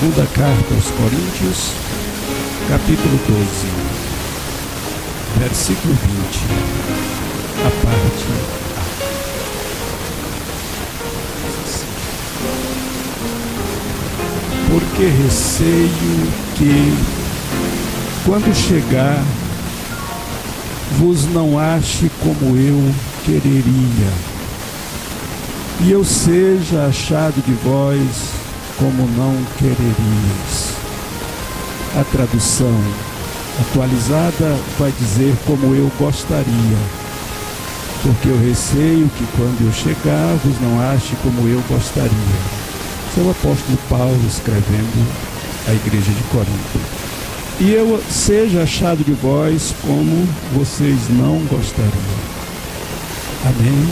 Segunda carta aos Coríntios, capítulo 12, versículo 20, a parte A. Porque receio que, quando chegar, vos não ache como eu quereria, e eu seja achado de vós como não quereríeis. A tradução atualizada vai dizer como eu gostaria, porque eu receio que quando eu chegar vos não ache como eu gostaria. Esse é o apóstolo Paulo escrevendo à igreja de Corinto. E eu seja achado de vós como vocês não gostariam. Amém.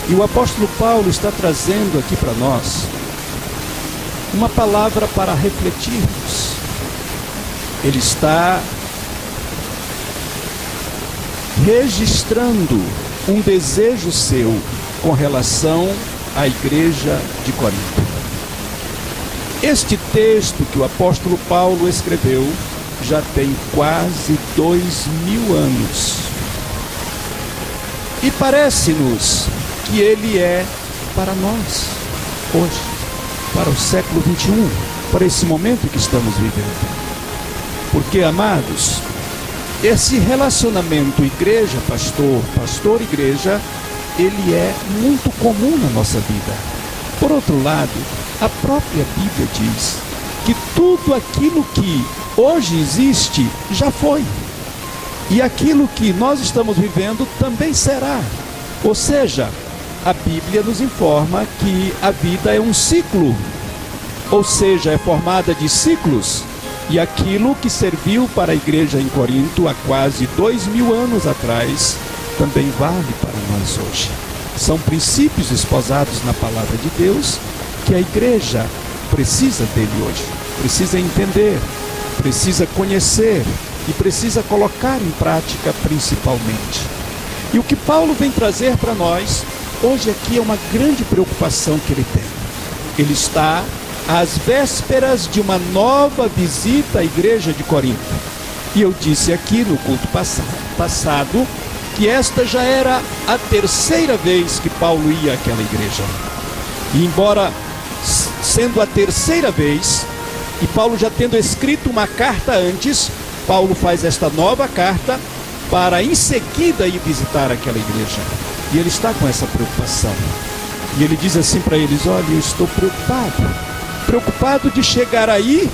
E o apóstolo Paulo está trazendo aqui para nós uma palavra para refletirmos. Ele está registrando um desejo seu com relação à igreja de Corinto. Este texto que o apóstolo Paulo escreveu já tem quase 2000 anos. E parece-nos que ele é para nós, hoje, para o século 21, para esse momento que estamos vivendo. Porque, amados, esse relacionamento igreja-pastor, pastor-igreja, ele é muito comum na nossa vida. Por outro lado, a própria Bíblia diz que tudo aquilo que hoje existe já foi. E aquilo que nós estamos vivendo também será. Ou seja, a Bíblia nos informa que a vida é um ciclo, ou seja, é formada de ciclos, e aquilo que serviu para a igreja em Corinto há quase 2000 anos atrás, também vale para nós hoje. São princípios esposados na palavra de Deus, que a igreja precisa dele hoje, precisa entender, precisa conhecer e precisa colocar em prática principalmente. E o que Paulo vem trazer para nós hoje aqui é uma grande preocupação que ele tem. Ele está às vésperas de uma nova visita à igreja de Corinto. E eu disse aqui no culto passado que esta já era a terceira vez que Paulo ia àquela igreja. E embora sendo a terceira vez, e Paulo já tendo escrito uma carta antes, Paulo faz esta nova carta para em seguida ir visitar aquela igreja. E ele está com essa preocupação. E ele diz assim para eles: olha, eu estou preocupado de chegar aí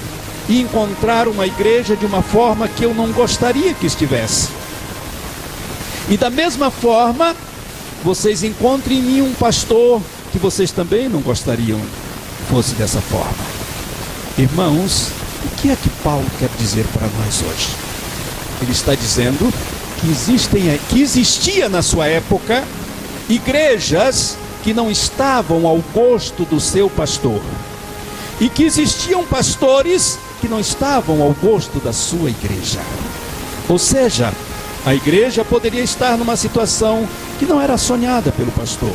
e encontrar uma igreja de uma forma que eu não gostaria que estivesse. E da mesma forma, vocês encontrem em mim um pastor que vocês também não gostariam que fosse dessa forma. Irmãos, o que é que Paulo quer dizer para nós hoje? Ele está dizendo que existia na sua época igrejas que não estavam ao gosto do seu pastor, e que existiam pastores que não estavam ao gosto da sua igreja. Ou seja, a igreja poderia estar numa situação que não era sonhada pelo pastor,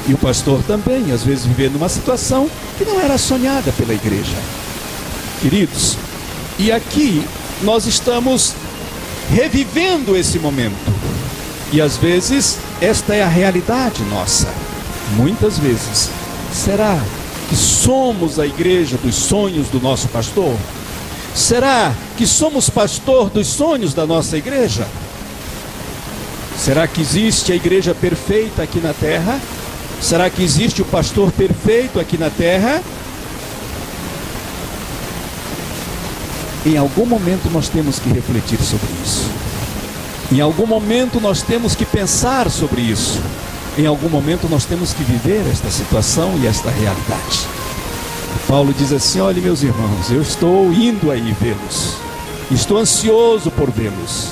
e o pastor também, às vezes, viver numa situação que não era sonhada pela igreja. Queridos, e aqui nós estamos revivendo esse momento, e às vezes esta é a realidade nossa. Muitas vezes, será que somos a igreja dos sonhos do nosso pastor? Será que somos pastor dos sonhos da nossa igreja? Será que existe a igreja perfeita aqui na terra? Será que existe o pastor perfeito aqui na terra? Em algum momento nós temos que refletir sobre isso. Em algum momento nós temos que pensar sobre isso. Em algum momento nós temos que viver esta situação e esta realidade. Paulo diz assim: olha, meus irmãos, eu estou indo aí vê-los. Estou ansioso por vê-los,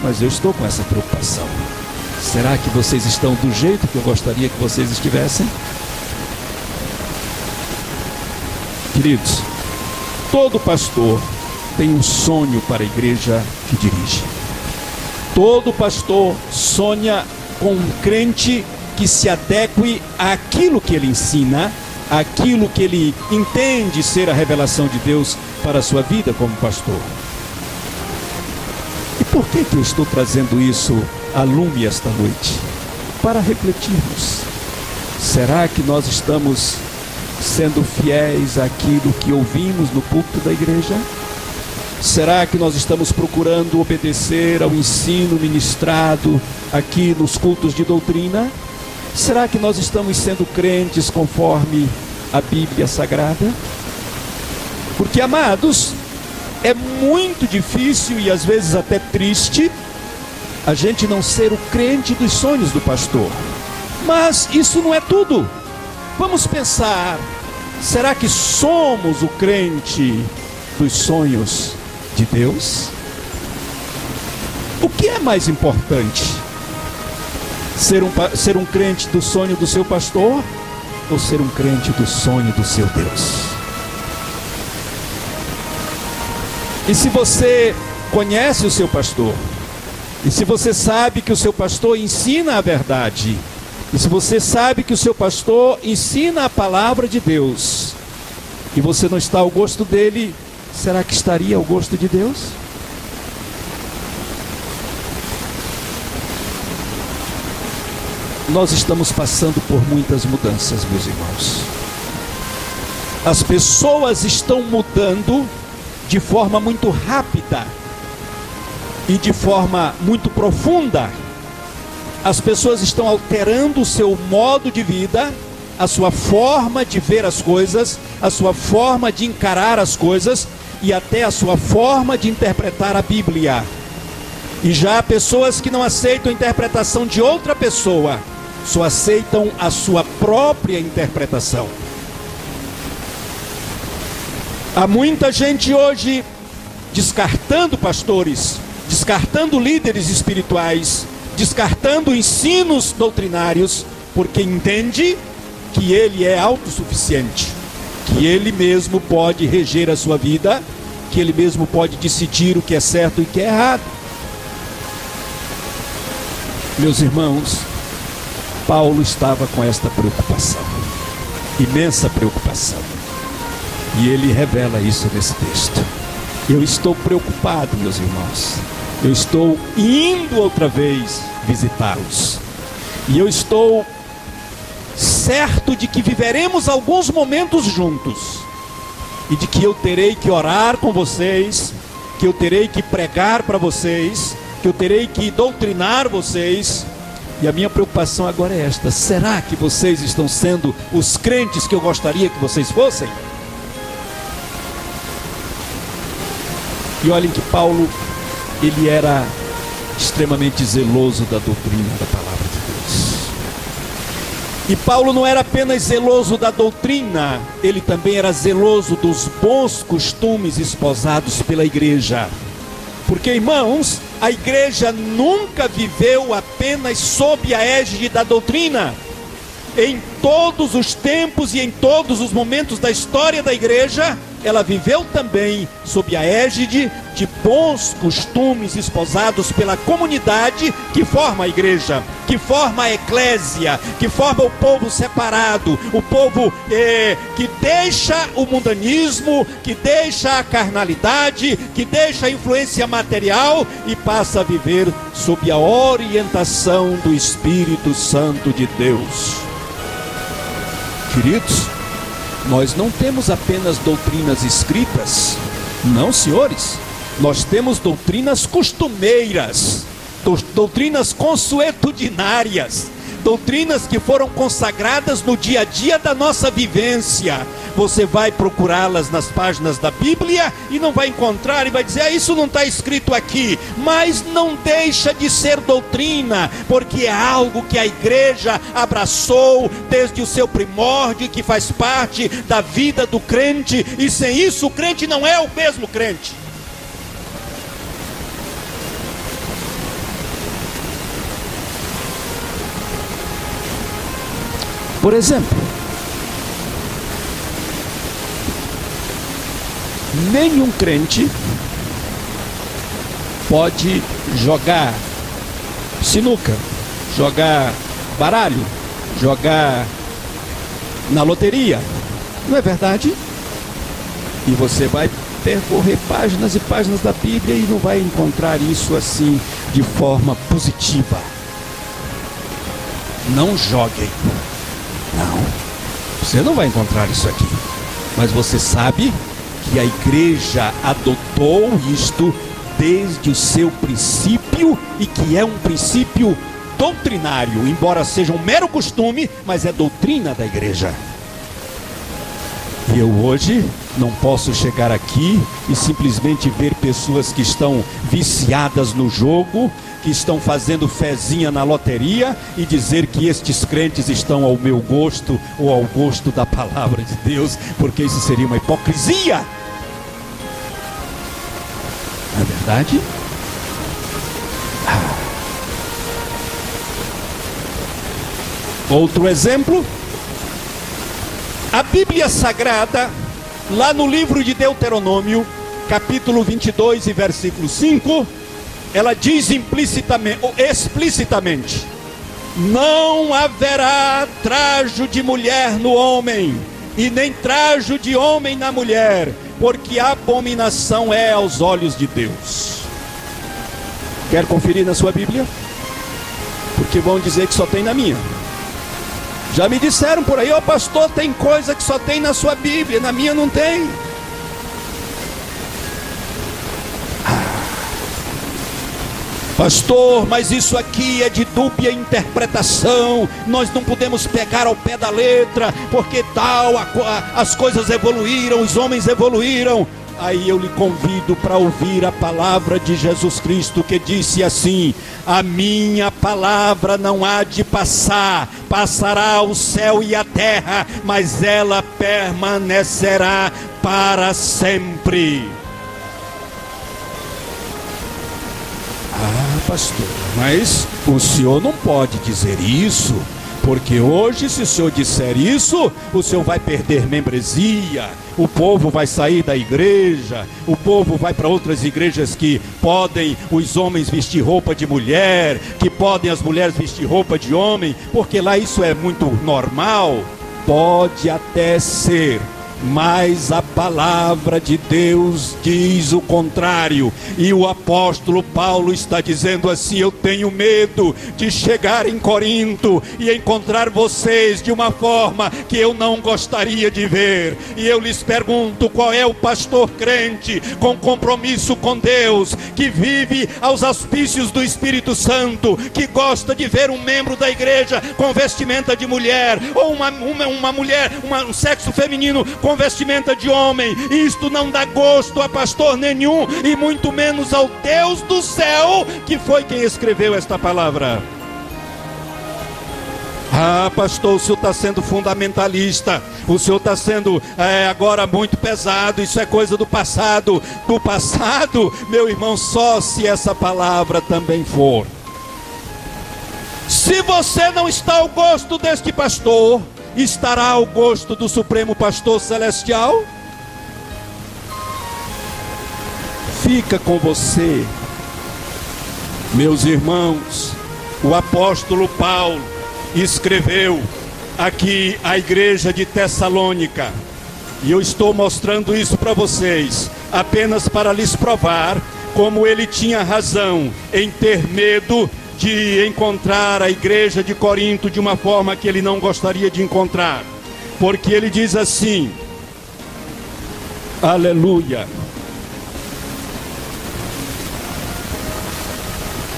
mas eu estou com essa preocupação. Será que vocês estão do jeito que eu gostaria que vocês estivessem? Queridos, todo pastor tem um sonho para a igreja que dirige. Todo pastor sonha com um crente que se adeque àquilo que ele ensina aquilo que ele entende ser a revelação de Deus para a sua vida como pastor. E por que eu estou trazendo isso a lume esta noite? Para refletirmos. Será que nós estamos sendo fiéis àquilo que ouvimos no púlpito da igreja? Será que nós estamos procurando obedecer ao ensino ministrado aqui nos cultos de doutrina? Será que nós estamos sendo crentes conforme a Bíblia Sagrada? Porque, amados, é muito difícil e às vezes até triste a gente não ser o crente dos sonhos do pastor. Mas isso não é tudo. Vamos pensar, será que somos o crente dos sonhos de Deus? O que é mais importante? Ser um crente do sonho do seu pastor ou ser um crente do sonho do seu Deus? E se você conhece o seu pastor, e se você sabe que o seu pastor ensina a verdade, e se você sabe que o seu pastor ensina a palavra de Deus, e você não está ao gosto dele, será que estaria ao gosto de Deus? Nós estamos passando por muitas mudanças, meus irmãos. As pessoas estão mudando de forma muito rápida e de forma muito profunda. As pessoas estão alterando o seu modo de vida, a sua forma de ver as coisas, a sua forma de encarar as coisas e até a sua forma de interpretar a Bíblia. E já há pessoas que não aceitam a interpretação de outra pessoa, só aceitam a sua própria interpretação. Há muita gente hoje descartando pastores, descartando líderes espirituais, descartando ensinos doutrinários, porque entende que ele é autossuficiente, que ele mesmo pode reger a sua vida, que ele mesmo pode decidir o que é certo e o que é errado. Meus irmãos, Paulo estava com esta preocupação, imensa preocupação, e ele revela isso nesse texto. Eu estou preocupado, meus irmãos. Eu estou indo outra vez visitá-los. E eu estou certo de que viveremos alguns momentos juntos. E de que eu terei que orar com vocês, que eu terei que pregar para vocês, que eu terei que doutrinar vocês. E a minha preocupação agora é esta: será que vocês estão sendo os crentes que eu gostaria que vocês fossem? E olhem que Paulo, ele era extremamente zeloso da doutrina da palavra de Deus. E Paulo não era apenas zeloso da doutrina, ele também era zeloso dos bons costumes esposados pela igreja. Porque, irmãos, a igreja nunca viveu apenas sob a égide da doutrina. Em todos os tempos e em todos os momentos da história da igreja, ela viveu também sob a égide de bons costumes esposados pela comunidade que forma a igreja, que forma a eclésia, que forma o povo separado, o povo que deixa o mundanismo, que deixa a carnalidade, que deixa a influência material e passa a viver sob a orientação do Espírito Santo de Deus. Queridos, nós não temos apenas doutrinas escritas, não, senhores. Nós temos doutrinas costumeiras, doutrinas consuetudinárias, doutrinas que foram consagradas no dia a dia da nossa vivência. Você vai procurá-las nas páginas da Bíblia e não vai encontrar, e vai dizer: isso não está escrito aqui. Mas não deixa de ser doutrina, porque é algo que a igreja abraçou desde o seu primórdio, que faz parte da vida do crente, e sem isso o crente não é o mesmo crente. Por exemplo, nenhum crente pode jogar sinuca, jogar baralho, jogar na loteria, Não é verdade? E você vai percorrer páginas e páginas da Bíblia e não vai encontrar isso assim de forma positiva. Não joguem. Não. Você não vai encontrar isso aqui. Mas você sabe que a igreja adotou isto desde o seu princípio e que é um princípio doutrinário, embora seja um mero costume, mas é doutrina da igreja. E eu hoje não posso chegar aqui e simplesmente ver pessoas que estão viciadas no jogo, que estão fazendo fezinha na loteria e dizer que estes crentes estão ao meu gosto ou ao gosto da palavra de Deus, porque isso seria uma hipocrisia. Não é verdade? Outro exemplo, a Bíblia Sagrada, lá no livro de Deuteronômio, capítulo 22 e versículo 5, ela diz explicitamente: não haverá trajo de mulher no homem, e nem trajo de homem na mulher, porque a abominação é aos olhos de Deus. Quer conferir na sua Bíblia? Porque vão dizer que só tem na minha. Já me disseram por aí: ó pastor, tem coisa que só tem na sua Bíblia, na minha não tem. Pastor, mas isso aqui é de dúbia interpretação, nós não podemos pegar ao pé da letra, porque as coisas evoluíram, os homens evoluíram. Aí eu lhe convido para ouvir a palavra de Jesus Cristo, que disse assim: a minha palavra não há de passar, passará o céu e a terra, mas ela permanecerá para sempre. Ah, pastor, mas o senhor não pode dizer isso, porque hoje, se o senhor disser isso, o senhor vai perder membresia, o povo vai sair da igreja, o povo vai para outras igrejas que podem os homens vestir roupa de mulher, que podem as mulheres vestir roupa de homem, porque lá isso é muito normal. Pode até ser, mas a palavra de Deus diz o contrário. E o apóstolo Paulo está dizendo assim: eu tenho medo de chegar em Corinto e encontrar vocês de uma forma que eu não gostaria de ver. E eu lhes pergunto: qual é o pastor crente com compromisso com Deus, que vive aos auspícios do Espírito Santo, que gosta de ver um membro da igreja com vestimenta de mulher, ou uma mulher, um sexo feminino com vestimenta de homem? Isto não dá gosto a pastor nenhum, e muito menos ao Deus do céu, que foi quem escreveu esta palavra. Ah, pastor, o senhor está sendo fundamentalista, o senhor está sendo agora muito pesado, isso é coisa do passado. Do passado, meu irmão, só se essa palavra também for. Se você não está ao gosto deste pastor, estará ao gosto do Supremo Pastor Celestial? Fica com você, meus irmãos. O apóstolo Paulo escreveu aqui à igreja de Tessalônica, e eu estou mostrando isso para vocês apenas para lhes provar como ele tinha razão em ter medo de encontrar a igreja de Corinto de uma forma que ele não gostaria de encontrar, porque ele diz assim, aleluia,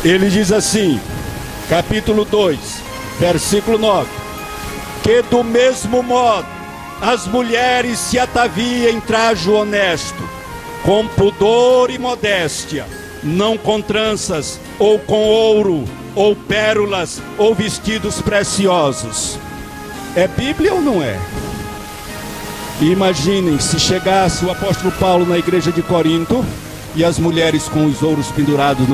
ele diz assim, capítulo 2, versículo 9, que do mesmo modo as mulheres se ataviem em trajo honesto, com pudor e modéstia, não com tranças, ou com ouro, ou pérolas, ou vestidos preciosos. É Bíblia ou não é? Imaginem se chegasse o apóstolo Paulo na igreja de Corinto, e as mulheres com os ouros pendurados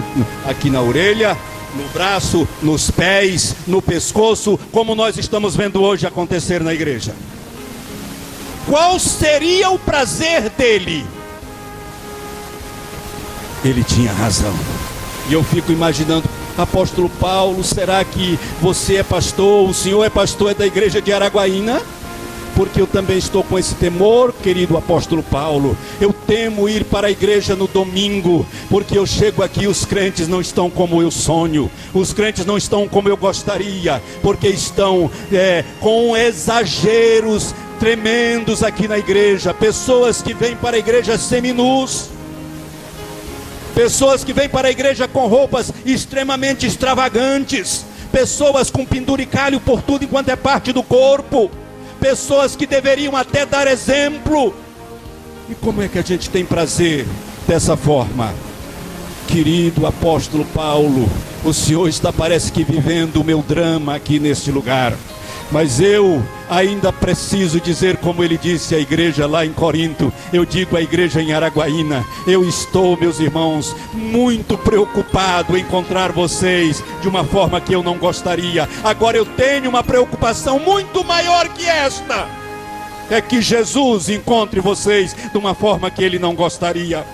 aqui na orelha, no braço, nos pés, no pescoço, como nós estamos vendo hoje acontecer na igreja. Qual seria o prazer dele? Ele tinha razão. E eu fico imaginando, apóstolo Paulo, será que você é pastor, o senhor é pastor da igreja de Araguaína? porque eu também estou com esse temor, querido apóstolo Paulo. Eu temo ir para a igreja no domingo, porque eu chego aqui e os crentes não estão como eu sonho, os crentes não estão como eu gostaria, porque estão com exageros tremendos aqui na igreja. Pessoas que vêm para a igreja seminus, pessoas que vêm para a igreja com roupas extremamente extravagantes, pessoas com penduricalho por tudo enquanto é parte do corpo, pessoas que deveriam até dar exemplo. E como é que a gente tem prazer dessa forma? Querido apóstolo Paulo, o senhor parece que vivendo o meu drama aqui neste lugar, mas eu ainda preciso dizer, como ele disse à igreja lá em Corinto, eu digo à igreja em Araguaína: eu estou, meus irmãos, muito preocupado em encontrar vocês de uma forma que eu não gostaria. Agora eu tenho uma preocupação muito maior que esta, é que Jesus encontre vocês de uma forma que ele não gostaria.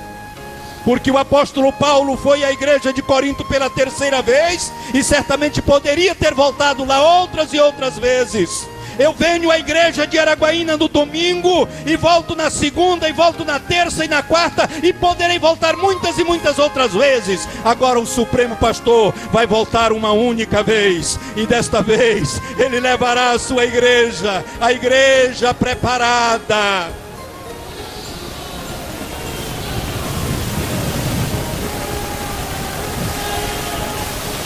Porque o apóstolo Paulo foi à igreja de Corinto pela terceira vez, e certamente poderia ter voltado lá outras e outras vezes. Eu venho à igreja de Araguaína no domingo, e volto na segunda, e volto na terça e na quarta, e poderei voltar muitas e muitas outras vezes. Agora o Supremo Pastor vai voltar uma única vez, e desta vez ele levará a sua igreja, a igreja preparada.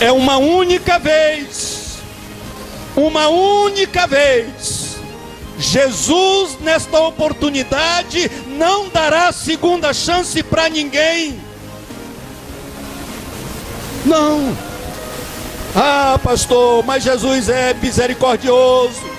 É uma única vez, uma única vez. Jesus, nesta oportunidade, não dará segunda chance para ninguém. Não. Ah, pastor, mas Jesus é misericordioso,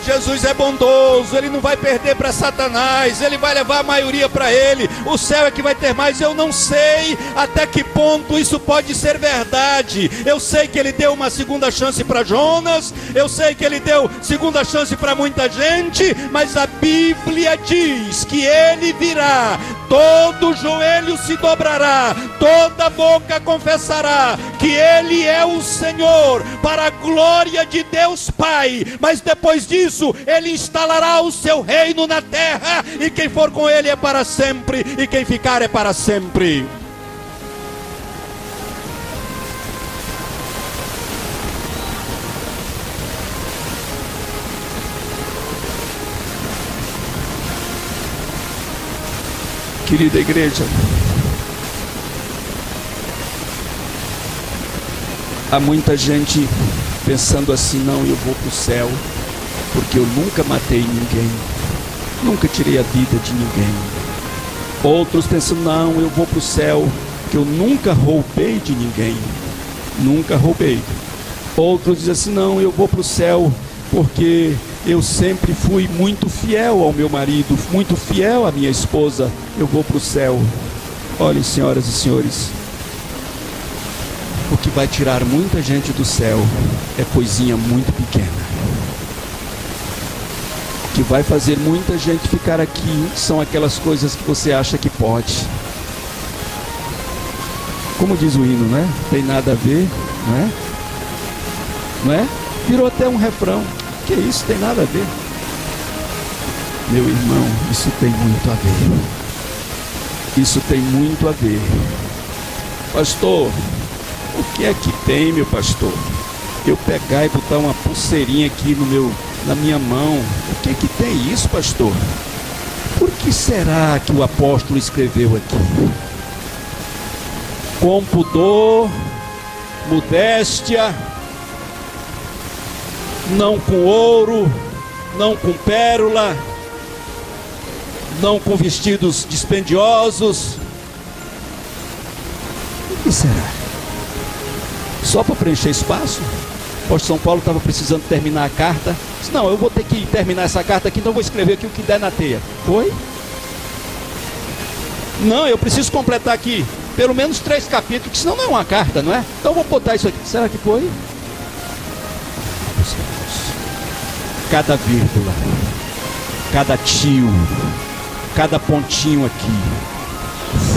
Jesus é bondoso, ele não vai perder para Satanás, ele vai levar a maioria para ele, o céu é que vai ter mais. Eu não sei até que ponto isso pode ser verdade. Eu sei que ele deu uma segunda chance para Jonas, eu sei que ele deu segunda chance para muita gente, mas a Bíblia diz que ele virá, todo joelho se dobrará, toda boca confessará que ele é o Senhor, para a glória de Deus Pai. Mas depois disso ele instalará o seu reino na terra, e quem for com ele é para sempre, e quem ficar é para sempre. Querida igreja, há muita gente pensando assim: não, eu vou para o céu porque eu nunca matei ninguém, nunca tirei a vida de ninguém. Outros pensam: não, eu vou para o céu porque eu nunca roubei de ninguém, nunca roubei. Outros dizem assim: não, eu vou para o céu porque eu sempre fui muito fiel ao meu marido, muito fiel à minha esposa, eu vou para o céu. Olhem, senhoras e senhores, o que vai tirar muita gente do céu é coisinha muito pequena. O que vai fazer muita gente ficar aqui são aquelas coisas que você acha que pode. Como diz o hino, né? Tem nada a ver, não é? Não é? Virou até um refrão. Que isso, tem nada a ver. Meu irmão, isso tem muito a ver. Isso tem muito a ver. Pastor, o que é que tem, meu pastor? Eu pegar e botar uma pulseirinha aqui na minha mão. O que é que tem isso, pastor? Por que será que o apóstolo escreveu aqui? Com pudor, modéstia, não com ouro, não com pérola, não com vestidos dispendiosos. O que será? Só para preencher espaço? O apóstolo São Paulo estava precisando terminar a carta. Disse: não, eu vou ter que terminar essa carta aqui, então eu vou escrever aqui o que der na teia. Foi? Não, eu preciso completar aqui pelo menos 3 capítulos, que senão não é uma carta, não é? Então eu vou botar isso aqui. Será que foi? Cada vírgula, cada tio, cada pontinho aqui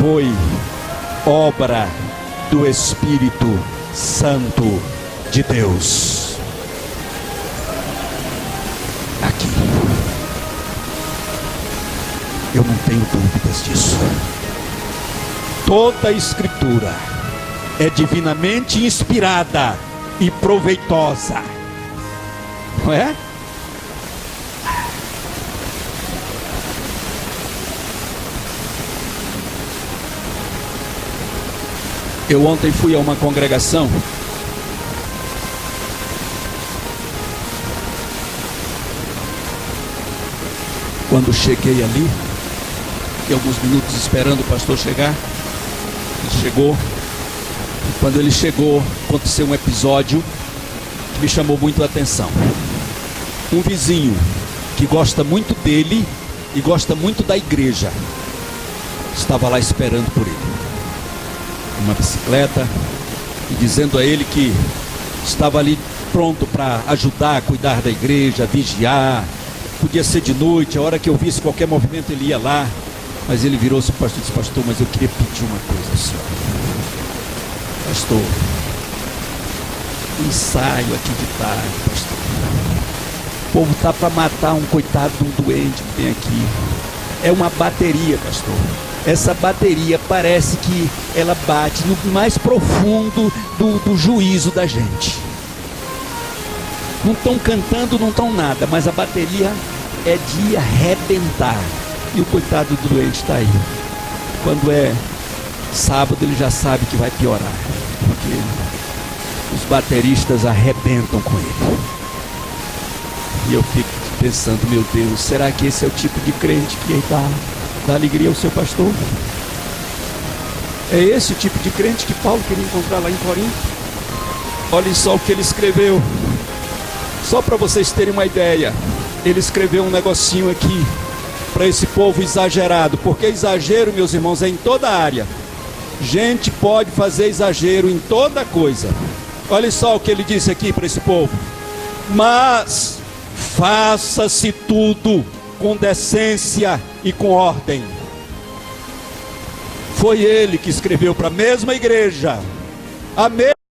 foi obra do Espírito Santo de Deus. Aqui. Eu não tenho dúvidas disso. Toda a Escritura é divinamente inspirada e proveitosa, não é? Eu ontem fui a uma congregação quando cheguei ali, fiquei alguns minutos esperando o pastor chegar. Ele chegou. E quando ele chegou, aconteceu um episódio que me chamou muito a atenção. Um vizinho que gosta muito dele e gosta muito da igreja estava lá esperando por ele, uma bicicleta, e dizendo a ele que estava ali pronto para ajudar a cuidar da igreja, vigiar. Podia ser de noite, a hora que eu visse qualquer movimento ele ia lá. Mas ele virou-se para o pastor e disse: pastor, mas eu queria pedir uma coisa ao senhor. Pastor, ensaio aqui de tarde, pastor. O povo está para matar um coitado de um doente que tem aqui. É uma bateria, pastor. Essa bateria parece que ela bate no mais profundo do juízo da gente. Não estão cantando, não estão nada, mas a bateria é de arrebentar. E o coitado do doente está aí. Quando é sábado, ele já sabe que vai piorar, porque os bateristas arrebentam com ele. E eu fico pensando: meu Deus, será que esse é o tipo de crente que dá alegria ao seu pastor? É esse o tipo de crente que Paulo queria encontrar lá em Corinto? Olhem só o que ele escreveu. Só para vocês terem uma ideia, ele escreveu um negocinho aqui para esse povo exagerado, porque exagero, meus irmãos, é em toda área. Gente pode fazer exagero em toda coisa. Olha só o que ele disse aqui para esse povo: mas faça-se tudo com decência e com ordem. Foi ele que escreveu para a mesma igreja, a mesma